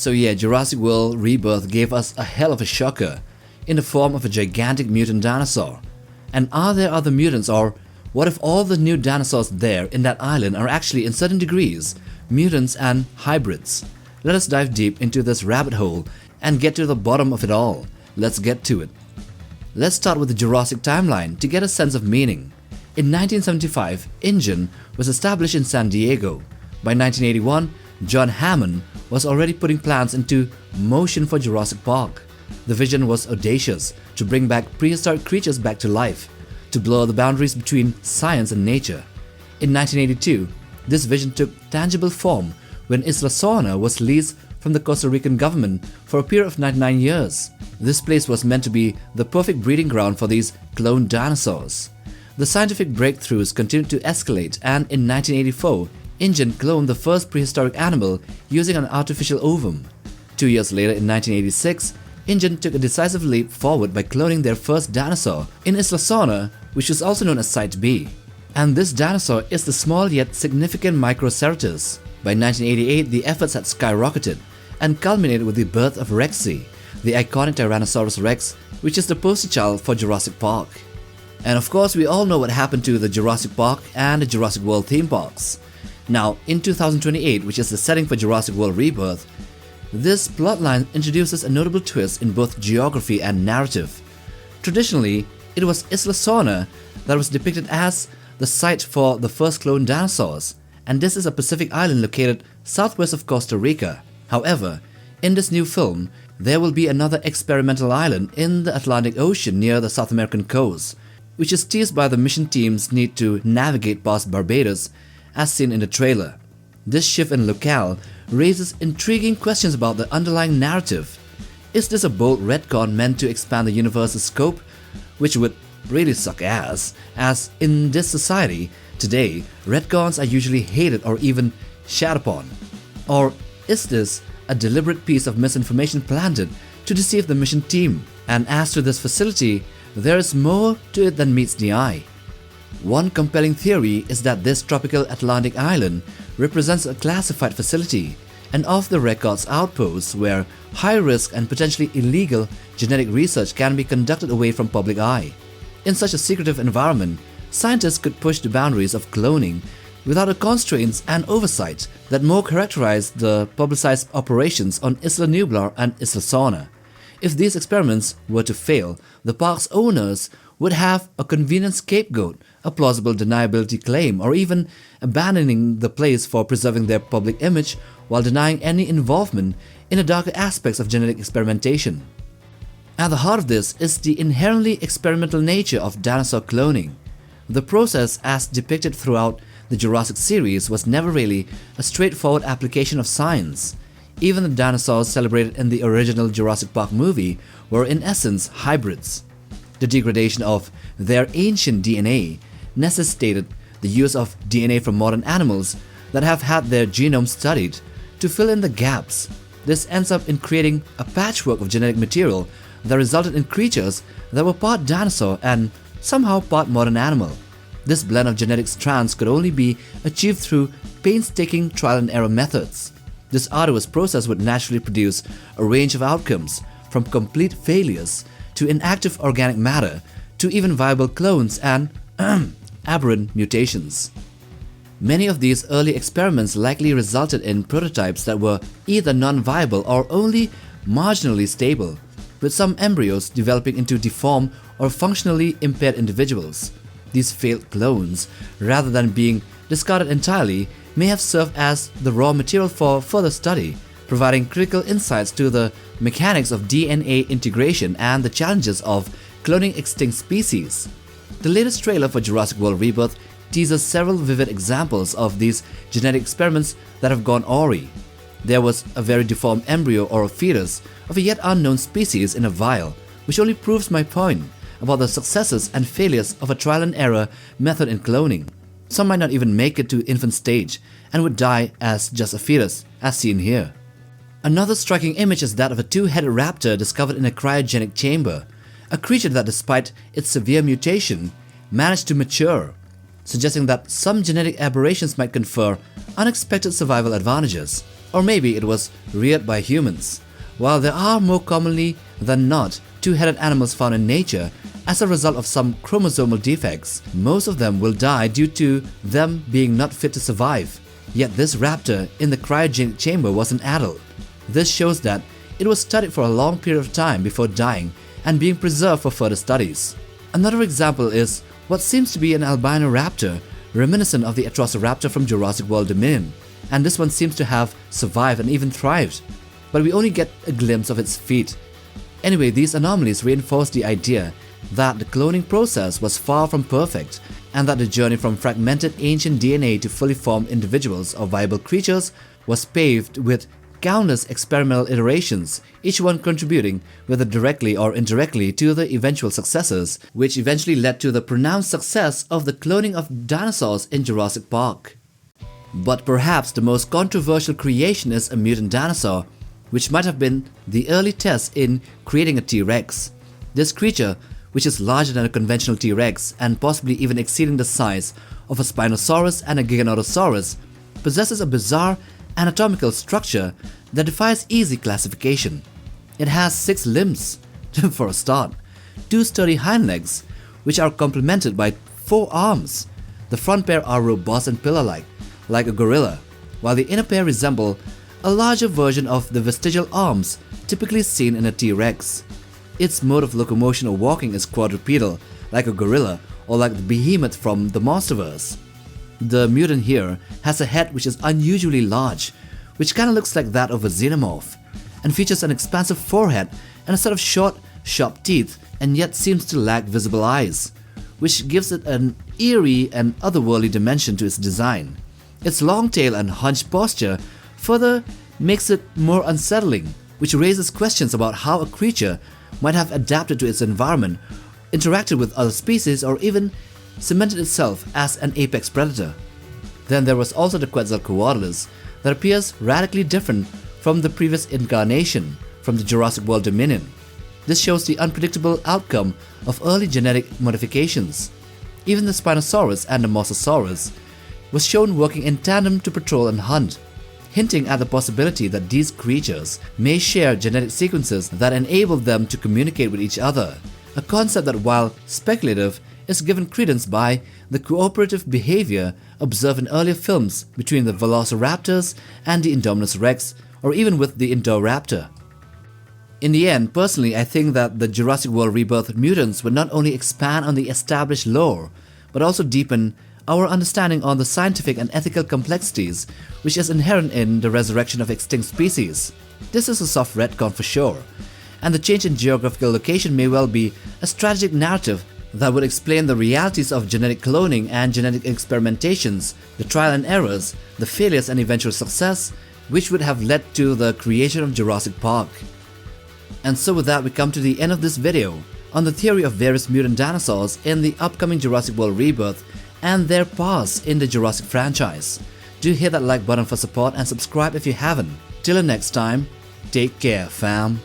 So yeah, Jurassic World Rebirth gave us a hell of a shocker in the form of a gigantic mutant dinosaur. And are there other mutants, or what if all the new dinosaurs there in that island are actually in certain degrees mutants and hybrids? Let us dive deep into this rabbit hole and get to the bottom of it all. Let's get to it. Let's start with the Jurassic timeline to get a sense of meaning. In 1975, InGen was established in San Diego. By 1981, John Hammond was already putting plans into motion for Jurassic Park. The vision was audacious, to bring back prehistoric creatures back to life, to blur the boundaries between science and nature. In 1982, this vision took tangible form when Isla Sorna was leased from the Costa Rican government for a period of 99 years. This place was meant to be the perfect breeding ground for these cloned dinosaurs. The scientific breakthroughs continued to escalate, and in 1984, InGen cloned the first prehistoric animal using an artificial ovum. 2 years later, in 1986, InGen took a decisive leap forward by cloning their first dinosaur in Isla Sorna, which is also known as Site B. And this dinosaur is the small yet significant Microceratops. By 1988, the efforts had skyrocketed and culminated with the birth of Rexy, the iconic Tyrannosaurus Rex, which is the poster child for Jurassic Park. And of course, we all know what happened to the Jurassic Park and the Jurassic World theme parks. Now, in 2028, which is the setting for Jurassic World Rebirth, this plotline introduces a notable twist in both geography and narrative. Traditionally, it was Isla Sorna that was depicted as the site for the first cloned dinosaurs, and this is a Pacific island located southwest of Costa Rica. However, in this new film, there will be another experimental island in the Atlantic Ocean near the South American coast, which is teased by the mission team's need to navigate past Barbados, as seen in the trailer. This shift in locale raises intriguing questions about the underlying narrative. Is this a bold retcon meant to expand the universe's scope, which would really suck ass, as in this society today, retcons are usually hated or even shat upon? Or is this a deliberate piece of misinformation planted to deceive the mission team? And as to this facility, there is more to it than meets the eye. One compelling theory is that this tropical Atlantic island represents a classified facility, an off-the-records outpost where high-risk and potentially illegal genetic research can be conducted away from public eye. In such a secretive environment, scientists could push the boundaries of cloning without the constraints and oversight that more characterize the publicized operations on Isla Nublar and Isla Sorna. If these experiments were to fail, the park's owners would have a convenient scapegoat, a plausible deniability claim, or even abandoning the place for preserving their public image while denying any involvement in the darker aspects of genetic experimentation. At the heart of this is the inherently experimental nature of dinosaur cloning. The process, as depicted throughout the Jurassic series, was never really a straightforward application of science. Even the dinosaurs celebrated in the original Jurassic Park movie were in essence hybrids. The degradation of their ancient DNA necessitated the use of DNA from modern animals that have had their genomes studied to fill in the gaps. This ends up in creating a patchwork of genetic material that resulted in creatures that were part dinosaur and somehow part modern animal. This blend of genetic strands could only be achieved through painstaking trial and error methods. This arduous process would naturally produce a range of outcomes, from complete failures to inactive organic matter to even viable clones and aberrant mutations. Many of these early experiments likely resulted in prototypes that were either non-viable or only marginally stable, with some embryos developing into deformed or functionally impaired individuals. These failed clones, rather than being discarded entirely, may have served as the raw material for further study, providing critical insights to the mechanics of DNA integration and the challenges of cloning extinct species. The latest trailer for Jurassic World Rebirth teases several vivid examples of these genetic experiments that have gone awry. There was a very deformed embryo or a fetus of a yet unknown species in a vial, which only proves my point about the successes and failures of a trial and error method in cloning. Some might not even make it to infant stage and would die as just a fetus, as seen here. Another striking image is that of a two-headed raptor discovered in a cryogenic chamber, a creature that, despite its severe mutation, managed to mature, suggesting that some genetic aberrations might confer unexpected survival advantages. Or maybe it was reared by humans. While there are more commonly than not two-headed animals found in nature, as a result of some chromosomal defects, most of them will die due to them being not fit to survive. Yet this raptor in the cryogenic chamber was an adult. This shows that it was studied for a long period of time before dying and being preserved for further studies. Another example is what seems to be an albino raptor, reminiscent of the Atrociraptor from Jurassic World Dominion, and this one seems to have survived and even thrived, but we only get a glimpse of its feet. Anyway, these anomalies reinforce the idea that the cloning process was far from perfect and that the journey from fragmented ancient DNA to fully formed individuals or viable creatures was paved with countless experimental iterations, each one contributing whether directly or indirectly to the eventual successes, which eventually led to the pronounced success of the cloning of dinosaurs in Jurassic Park. But perhaps the most controversial creation is a mutant dinosaur, which might have been the early test in creating a T-Rex. This creature, which is larger than a conventional T-Rex and possibly even exceeding the size of a Spinosaurus and a Giganotosaurus, possesses a bizarre anatomical structure that defies easy classification. It has 6 limbs, for a start, 2 sturdy hind legs, which are complemented by 4 arms. The front pair are robust and pillar-like, like a gorilla, while the inner pair resemble a larger version of the vestigial arms typically seen in a T-Rex. Its mode of locomotion or walking is quadrupedal, like a gorilla or like the behemoth from the Monsterverse. The mutant here has a head which is unusually large, which kinda looks like that of a xenomorph, and features an expansive forehead and a set of short, sharp teeth, and yet seems to lack visible eyes, which gives it an eerie and otherworldly dimension to its design. Its long tail and hunched posture further makes it more unsettling, which raises questions about how a creature might have adapted to its environment, interacted with other species, or even cemented itself as an apex predator. Then there was also the Quetzalcoatlus that appears radically different from the previous incarnation from the Jurassic World Dominion. This shows the unpredictable outcome of early genetic modifications. Even the Spinosaurus and the Mosasaurus was shown working in tandem to patrol and hunt, hinting at the possibility that these creatures may share genetic sequences that enable them to communicate with each other, a concept that, while speculative, is given credence by the cooperative behavior observed in earlier films between the Velociraptors and the Indominus Rex, or even with the Indoraptor. In the end, personally, I think that the Jurassic World Rebirth mutants would not only expand on the established lore, but also deepen our understanding on the scientific and ethical complexities which is inherent in the resurrection of extinct species. This is a soft retcon for sure, and the change in geographical location may well be a strategic narrative that would explain the realities of genetic cloning and genetic experimentations, the trial and errors, the failures and eventual success, which would have led to the creation of Jurassic Park. And so with that, we come to the end of this video on the theory of various mutant dinosaurs in the upcoming Jurassic World Rebirth and their past in the Jurassic franchise. Do hit that like button for support and subscribe if you haven't. Till the next time, take care fam.